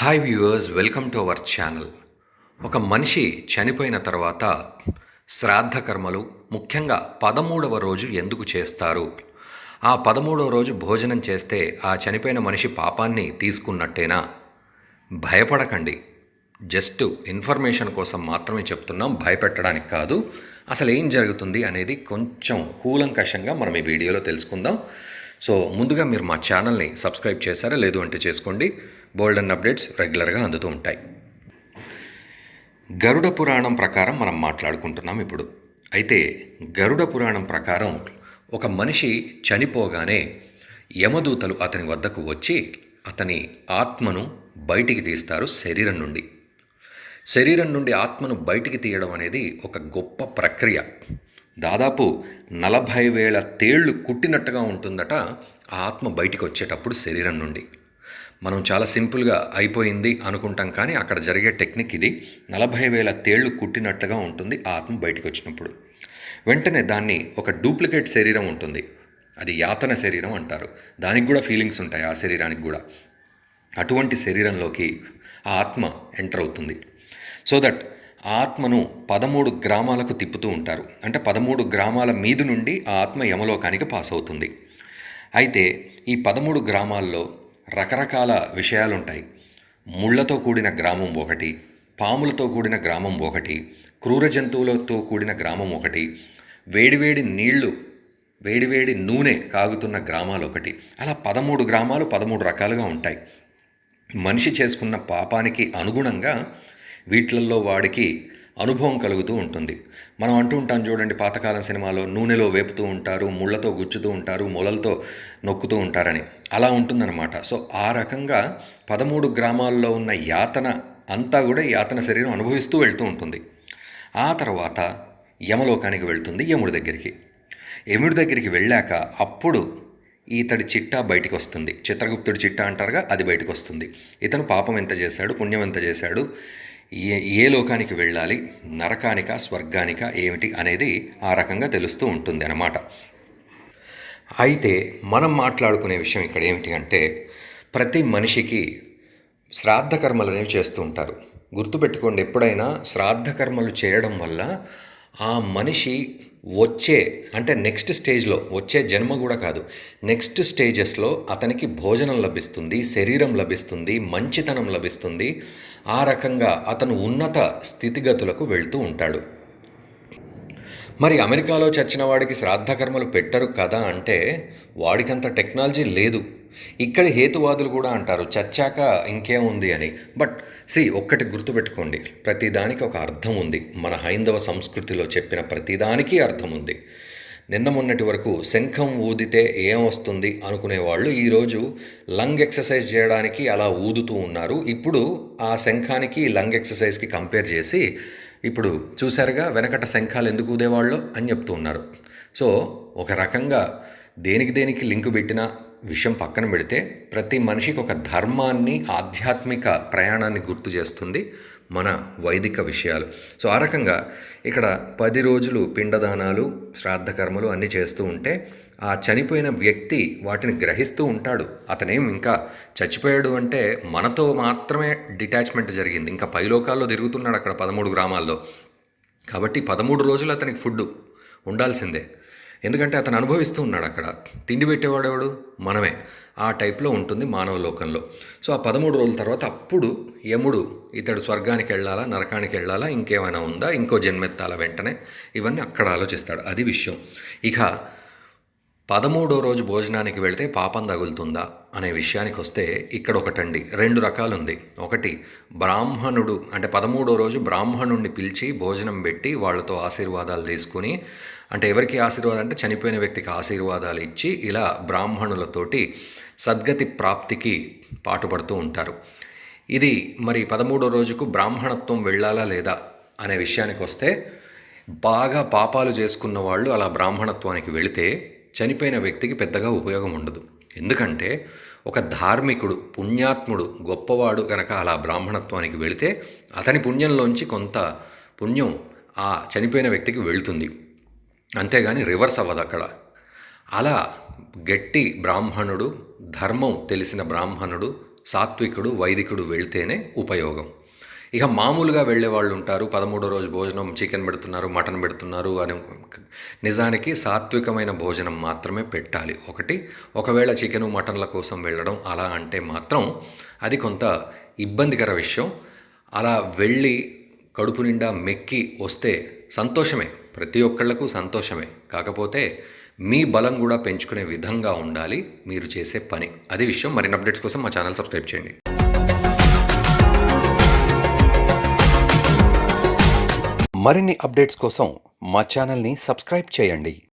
Hi viewers, welcome to our channel. ఒక మనిషి చనిపోయిన తర్వాత శ్రాద్ధ కర్మలు ముఖ్యంగా 13వ రోజు ఎందుకు చేస్తారు? ఆ 13వ రోజు భోజనం చేస్తే ఆ చనిపోయిన మనిషి పాపాన్ని తీసుకున్నట్టేనా? భయపడకండి. జస్ట్ ఇన్ఫర్మేషన్ కోసం మాత్రమే చెప్తున్నాం, భయపెట్టడానికి కాదు. అసలు ఏం జరుగుతుంది అనేది కొంచెం కూలంకషంగా మనం ఈ వీడియోలో తెలుసుకుందాం. సో ముందుగా మీరు మా ఛానల్ని సబ్స్క్రైబ్ చేశారా? లేదు అంటే చేసుకోండి. బోల్డ్ అండ్ అప్డేట్స్ రెగ్యులర్గా అందుతూ ఉంటాయి. గరుడ పురాణం ప్రకారం మనం మాట్లాడుకుంటున్నాం ఇప్పుడు. అయితే గరుడ పురాణం ప్రకారం ఒక మనిషి చనిపోగానే యమదూతలు అతని వద్దకు వచ్చి అతని ఆత్మను బయటికి తీస్తారు శరీరం నుండి. శరీరం నుండి ఆత్మను బయటికి తీయడం అనేది ఒక గొప్ప ప్రక్రియ. దాదాపు 40,000 తేళ్లు కుట్టినట్టుగా ఉంటుందట ఆ ఆత్మ బయటికి వచ్చేటప్పుడు శరీరం నుండి. మనం చాలా సింపుల్గా అయిపోయింది అనుకుంటాం, కానీ అక్కడ జరిగే టెక్నిక్ ఇది. 40,000 తేళ్లు కుట్టినట్టుగా ఉంటుంది ఆ ఆత్మ బయటికి వచ్చినప్పుడు. వెంటనే దాన్ని ఒక డూప్లికేట్ శరీరం ఉంటుంది, అది యాతన శరీరం అంటారు. దానికి కూడా ఫీలింగ్స్ ఉంటాయి ఆ శరీరానికి కూడా. అటువంటి శరీరంలోకి ఆ ఆత్మ ఎంటర్ అవుతుంది. సో దట్ ఆ ఆత్మను 13 గ్రామాలకు తిప్పుతూ ఉంటారు. అంటే 13 గ్రామాల మీదు నుండి ఆ ఆత్మ యమలోకానికి పాస్ అవుతుంది. అయితే ఈ 13 గ్రామాల్లో రకరకాల విషయాలుంటాయి. ముళ్లతో కూడిన గ్రామం ఒకటి, పాములతో కూడిన గ్రామం ఒకటి, క్రూర జంతువులతో కూడిన గ్రామం ఒకటి, వేడివేడి నీళ్లు, వేడివేడి నూనె కాగుతున్న గ్రామాలు ఒకటి. అలా 13 గ్రామాలు 13 రకాలుగా ఉంటాయి. మనిషి చేసుకున్న పాపానికి అనుగుణంగా వీటిల్లో వాడికి అనుభవం కలుగుతూ ఉంటుంది. మనం అంటూ ఉంటాం చూడండి, పాతకాలం సినిమాలో నూనెలో వేపుతూ ఉంటారు, ముళ్ళతో గుచ్చుతూ ఉంటారు, మొలలతో నొక్కుతూ ఉంటారని. అలా ఉంటుందన్నమాట. సో ఆ రకంగా 13 గ్రామాల్లో ఉన్న యాతన అంతా కూడా యాతన శరీరం అనుభవిస్తూ వెళ్తూ ఉంటుంది. ఆ తర్వాత యమలోకానికి వెళ్తుంది, యముడి దగ్గరికి. యముడి దగ్గరికి వెళ్ళాక అప్పుడు ఇతడి చిట్టా బయటికి వస్తుంది. చిత్రగుప్తుడి చిట్టా అంటారుగా, అది బయటకు వస్తుంది. ఇతను పాపం ఎంత చేశాడు, పుణ్యం ఎంత చేశాడు, ఏ లోకానికి వెళ్ళాలి, నరకానిక స్వర్గానిక ఏమిటి అనేది ఆ రకంగా తెలుస్తూ ఉంటుంది అన్నమాట. అయితే మనం మాట్లాడుకునే విషయం ఇక్కడ ఏమిటి అంటే, ప్రతి మనిషికి శ్రాద్ధ కర్మలు అనేవి చేస్తూ ఉంటారు. గుర్తుపెట్టుకోండి, ఎప్పుడైనా శ్రాద్ధ కర్మలు చేయడం వల్ల ఆ మనిషి అంటే నెక్స్ట్ స్టేజ్లో, వచ్చే జన్మ కూడా కాదు, నెక్స్ట్ స్టేజెస్లో అతనికి భోజనం లభిస్తుంది, శరీరం లభిస్తుంది, మంచితనం లభిస్తుంది. ఆ రకంగా అతను ఉన్నత స్థితిగతులకు వెళ్తూ ఉంటాడు. మరి అమెరికాలో చచ్చిన వాడికి శ్రాద్ధ కర్మలు పెట్టరు కదా అంటే, వాడికంత టెక్నాలజీ లేదు. ఇక్కడ హేతువాదులు కూడా అంటారు చచ్చాక ఇంకేముంది అని. బట్ ఒక్కటి గుర్తుపెట్టుకోండి, ప్రతిదానికి ఒక అర్థం ఉంది. మన హైందవ సంస్కృతిలో చెప్పిన ప్రతిదానికి అర్థం ఉంది. నిన్న మొన్నటి వరకు శంఖం ఊదితే ఏమొస్తుంది అనుకునేవాళ్ళు ఈరోజు లంగ్ ఎక్సర్సైజ్ చేయడానికి అలా ఊదుతూ ఉన్నారు. ఇప్పుడు ఆ శంఖానికి లంగ్ ఎక్సర్సైజ్కి కంపేర్ చేసి ఇప్పుడు చూశారుగా వెనకట శంఖాలు ఎందుకు ఊదేవాళ్ళు అని చెప్తూ ఉన్నారు. సో ఒక రకంగా దేనికి లింకు పెట్టిన విషయం పక్కన పెడితే, ప్రతి మనిషికి ఒక ధర్మాన్ని, ఆధ్యాత్మిక ప్రయాణాన్ని గుర్తు చేస్తుంది మన వైదిక విషయాలు. సో ఆ రకంగా ఇక్కడ 10 రోజులు పిండదానాలు, శ్రాద్ధ కర్మలు అన్నీ చేస్తూ ఉంటే ఆ చనిపోయిన వ్యక్తి వాటిని గ్రహిస్తూ ఉంటాడు. అతనేం ఇంకా చచ్చిపోయాడు అంటే మనతో మాత్రమే డిటాచ్మెంట్ జరిగింది, ఇంకా పైలోకాల్లో తిరుగుతున్నాడు అక్కడ 13 గ్రామాల్లో. కాబట్టి 13 రోజులు అతనికి ఫుడ్ ఉండాల్సిందే. ఎందుకంటే అతను అనుభవిస్తూ ఉన్నాడు అక్కడ. తిండి పెట్టేవాడెవడు? మనమే. ఆ టైప్లో ఉంటుంది మానవ లోకంలో. సో ఆ 13 రోజుల తర్వాత అప్పుడు యముడు ఇతడు స్వర్గానికి వెళ్ళాలా, నరకానికి వెళ్ళాలా, ఇంకేమైనా ఉందా, ఇంకో జన్మెత్తాల వెంటనే, ఇవన్నీ అక్కడ ఆలోచిస్తాడు. అది విషయం. ఇక 13వ రోజు భోజనానికి వెళ్తే పాపం తగులుతుందా అనే విషయానికి వస్తే, ఇక్కడ ఒకటండి, 2 రకాలు ఉంది. ఒకటి, బ్రాహ్మణుడు అంటే 13వ రోజు బ్రాహ్మణుడిని పిలిచి భోజనం పెట్టి వాళ్ళతో ఆశీర్వాదాలు తీసుకుని, అంటే ఎవరికి ఆశీర్వాదం అంటే చనిపోయిన వ్యక్తికి ఆశీర్వాదాలు ఇచ్చి ఇలా బ్రాహ్మణులతోటి సద్గతి ప్రాప్తికి పాటుపడుతూ ఉంటారు. ఇది మరి 13వ రోజుకు బ్రాహ్మణత్వం వెళ్ళాలా లేదా అనే విషయానికి వస్తే, బాగా పాపాలు చేసుకున్న వాళ్ళు అలా బ్రాహ్మణత్వానికి వెళితే చనిపోయిన వ్యక్తికి పెద్దగా ఉపయోగం ఉండదు. ఎందుకంటే ఒక ధార్మికుడు, పుణ్యాత్ముడు, గొప్పవాడు కనుక అలా బ్రాహ్మణత్వానికి వెళితే అతని పుణ్యంలోంచి కొంత పుణ్యం ఆ చనిపోయిన వ్యక్తికి వెళుతుంది, అంతేగాని రివర్స్ అవ్వదు అక్కడ. అలా గట్టి బ్రాహ్మణుడు, ధర్మం తెలిసిన బ్రాహ్మణుడు, సాత్వికుడు వైదికుడు వెళ్తేనే ఉపయోగం. ఇక మామూలుగా వెళ్ళే వాళ్ళు ఉంటారు. 13వ రోజు భోజనం చికెన్ పెడుతున్నారు, మటన్ పెడుతున్నారు అని. నిజానికి సాత్వికమైన భోజనం మాత్రమే పెట్టాలి. ఒకవేళ చికెను మటన్ల కోసం వెళ్ళడం అలా అంటే మాత్రం అది కొంత ఇబ్బందికర విషయం. అలా వెళ్ళి కడుపు నిండా మెక్కి వస్తే సంతోషమే, ప్రతి ఒక్కళ్లకు సంతోషమే. కాకపోతే మీ బలం కూడా పెంచుకునే విధంగా ఉండాలి మీరు చేసే పని. అది విషయం. మరిన్ని అప్డేట్స్ కోసం మా ఛానల్ సబ్స్క్రైబ్ చేయండి. మరిన్ని అప్డేట్స్ కోసం మా ఛానల్ని సబ్స్క్రైబ్ చేయండి.